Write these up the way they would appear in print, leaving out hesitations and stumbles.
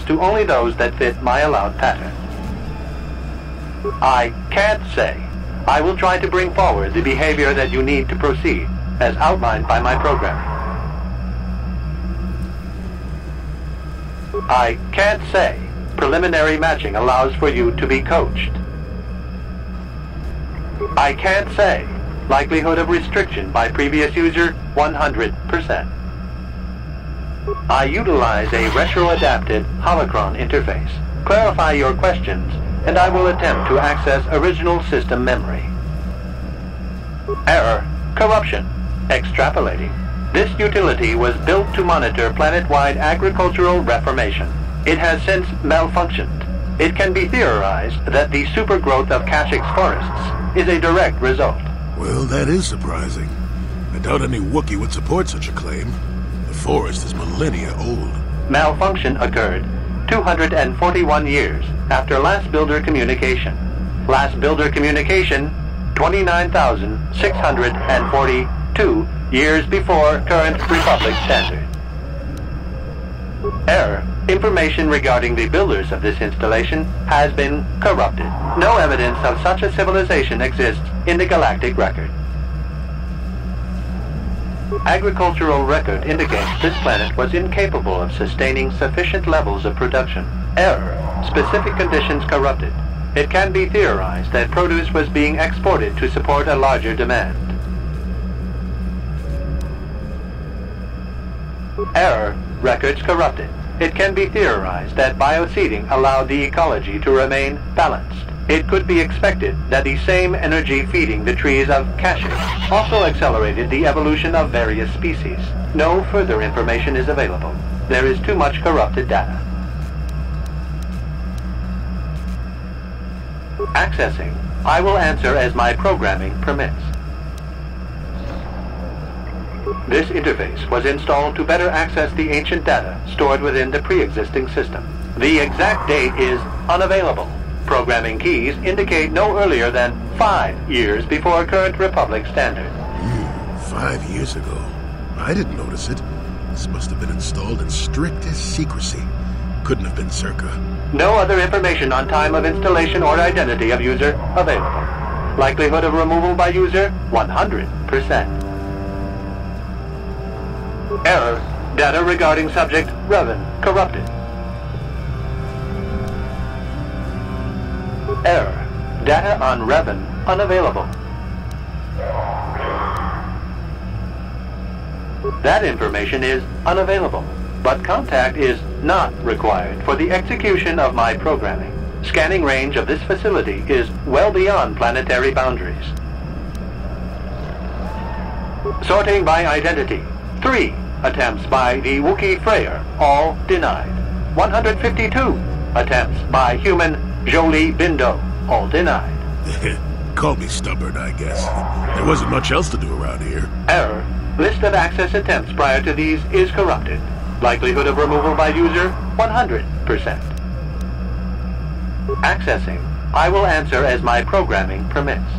to only those that fit my allowed pattern. I can't say. I will try to bring forward the behavior that you need to proceed, as outlined by my programming. I can't say. Preliminary matching allows for you to be coached. I can't say. Likelihood of restriction by previous user, 100%. I utilize a retro-adapted holocron interface. Clarify your questions, and I will attempt to access original system memory. Error. Corruption. Extrapolating. This utility was built to monitor planet-wide agricultural reformation. It has since malfunctioned. It can be theorized that the supergrowth of Kashyyyk's forests is a direct result. Well, that is surprising. I doubt any Wookiee would support such a claim. The forest is millennia old. Malfunction occurred 241 years after last builder communication. Last builder communication, 29,642 years before current Republic standard. Error. Information regarding the builders of this installation has been corrupted. No evidence of such a civilization exists in the galactic record. Agricultural record indicates this planet was incapable of sustaining sufficient levels of production. Error. Specific conditions corrupted. It can be theorized that produce was being exported to support a larger demand. Error. Records corrupted. It can be theorized that bioseeding allowed the ecology to remain balanced. It could be expected that the same energy feeding the trees of Kashyyyk also accelerated the evolution of various species. No further information is available. There is too much corrupted data. Accessing. I will answer as my programming permits. This interface was installed to better access the ancient data stored within the pre-existing system. The exact date is unavailable. Programming keys indicate no earlier than 5 years before current Republic standard. 5 years ago. I didn't notice it. This must have been installed in strictest secrecy. Couldn't have been circa. No other information on time of installation or identity of user available. Likelihood of removal by user, 100%. Error. Data regarding subject Revan corrupted. Error. Data on Revan unavailable. That information is unavailable, but contact is not required for the execution of my programming. Scanning range of this facility is well beyond planetary boundaries. Sorting by identity. 3 attempts by the Wookiee Freyer, all denied. 152 attempts by human Jolie Bindo, all denied. Call me stubborn, I guess. There wasn't much else to do around here. Error. List of access attempts prior to these is corrupted. Likelihood of removal by user, 100%. Accessing. I will answer as my programming permits.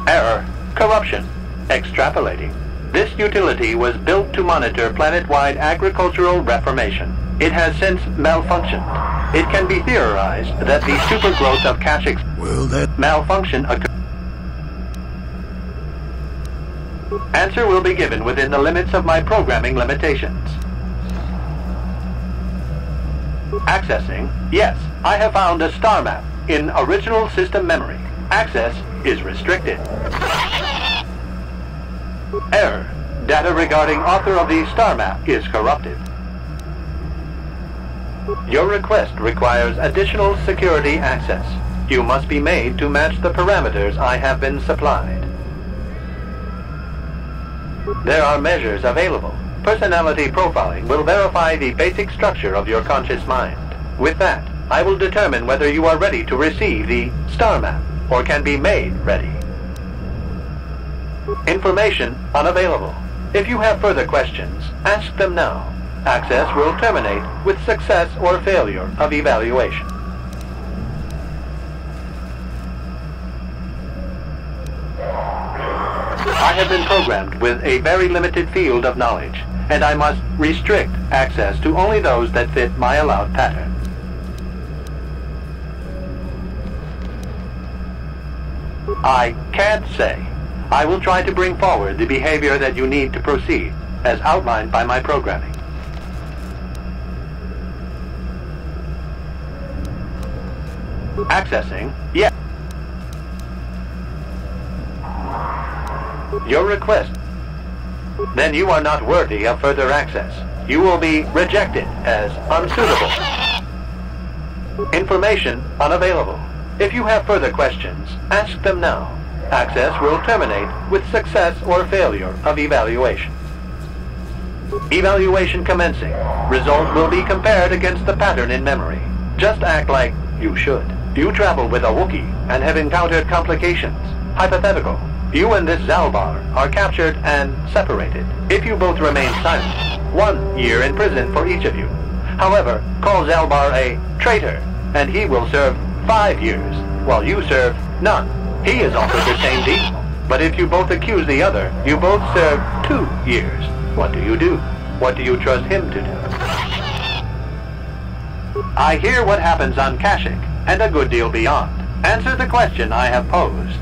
Error. Corruption. Extrapolating. This utility was built to monitor planet-wide agricultural reformation. It has since malfunctioned. It can be theorized that the supergrowth of Kashyyyk malfunction occurred. Answer will be given within the limits of my programming limitations. Accessing. Yes, I have found a star map in original system memory. Access is restricted. Error. Data regarding author of the star map is corrupted. Your request requires additional security access. You must be made to match the parameters I have been supplied. There are measures available. Personality profiling will verify the basic structure of your conscious mind. With that, I will determine whether you are ready to receive the star map or can be made ready. Information unavailable. If you have further questions, ask them now. Access will terminate with success or failure of evaluation. I have been programmed with a very limited field of knowledge, and I must restrict access to only those that fit my allowed pattern. I can't say. I will try to bring forward the behavior that you need to proceed, as outlined by my programming. Accessing, yes. Your request. Then you are not worthy of further access. You will be rejected as unsuitable. Information unavailable. If you have further questions, ask them now. Access will terminate with success or failure of evaluation. Evaluation commencing. Result will be compared against the pattern in memory. Just act like you should. You travel with a Wookiee and have encountered complications. Hypothetical. You and this Zalbar are captured and separated. If you both remain silent, 1 year in prison for each of you. However, call Zalbar a traitor, and he will serve 5 years, while you serve none. He is offered the same deal. But if you both accuse the other, you both serve 2 years. What do? What do you trust him to do? I hear what happens on Kashyyyk, and a good deal beyond. Answer the question I have posed.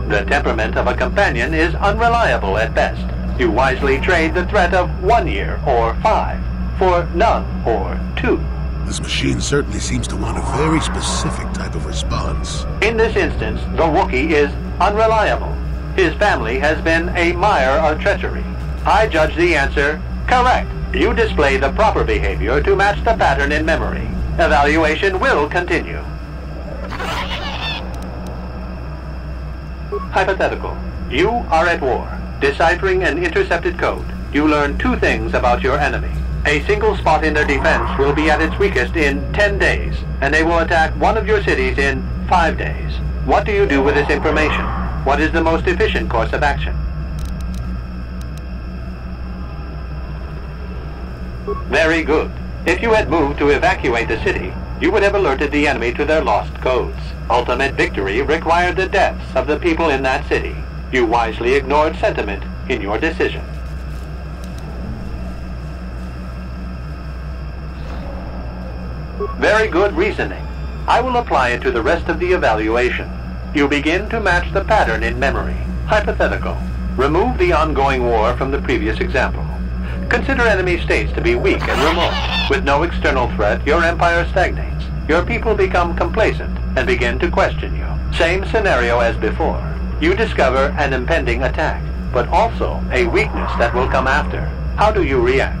The temperament of a companion is unreliable at best. You wisely trade the threat of 1 year or 5 for none or 2. This machine certainly seems to want a very specific type of response. In this instance, the Wookiee is unreliable. His family has been a mire of treachery. I judge the answer correct. You display the proper behavior to match the pattern in memory. Evaluation will continue. Hypothetical. You are at war. Deciphering an intercepted code, you learn 2 things about your enemy. A single spot in their defense will be at its weakest in 10 days, and they will attack one of your cities in 5 days. What do you do with this information? What is the most efficient course of action? Very good. If you had moved to evacuate the city, you would have alerted the enemy to their lost codes. Ultimate victory required the deaths of the people in that city. You wisely ignored sentiment in your decision. Very good reasoning. I will apply it to the rest of the evaluation. You begin to match the pattern in memory. Hypothetical. Remove the ongoing war from the previous example. Consider enemy states to be weak and remote. With no external threat, your empire stagnates. Your people become complacent and begin to question you. Same scenario as before. You discover an impending attack, but also a weakness that will come after. How do you react?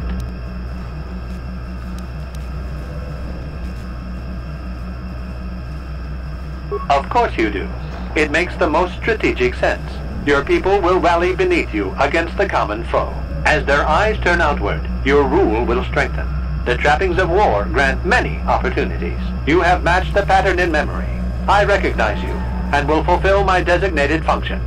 Of course you do. It makes the most strategic sense. Your people will rally beneath you against the common foe. As their eyes turn outward, your rule will strengthen. The trappings of war grant many opportunities. You have matched the pattern in memory. I recognize you, and will fulfill my designated function.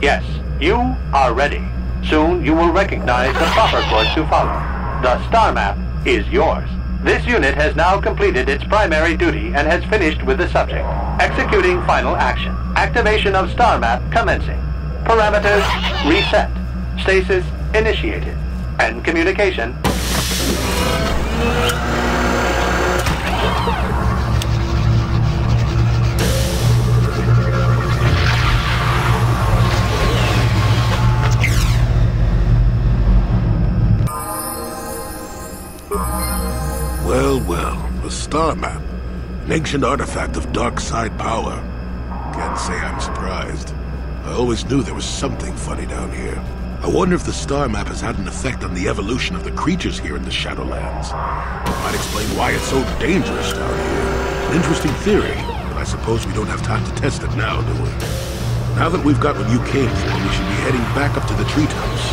Yes, you are ready. Soon you will recognize the proper course to follow. The star map is yours. This unit has now completed its primary duty and has finished with the subject. Executing final action. Activation of star map commencing. Parameters reset. Stasis initiated. End communication. Well, the star map. An ancient artifact of dark side power. Can't say I'm surprised. I always knew there was something funny down here. I wonder if the star map has had an effect on the evolution of the creatures here in the Shadowlands. It might explain why it's so dangerous down here. An interesting theory, but I suppose we don't have time to test it now, do we? Now that we've got what you came for, we should be heading back up to the treetops.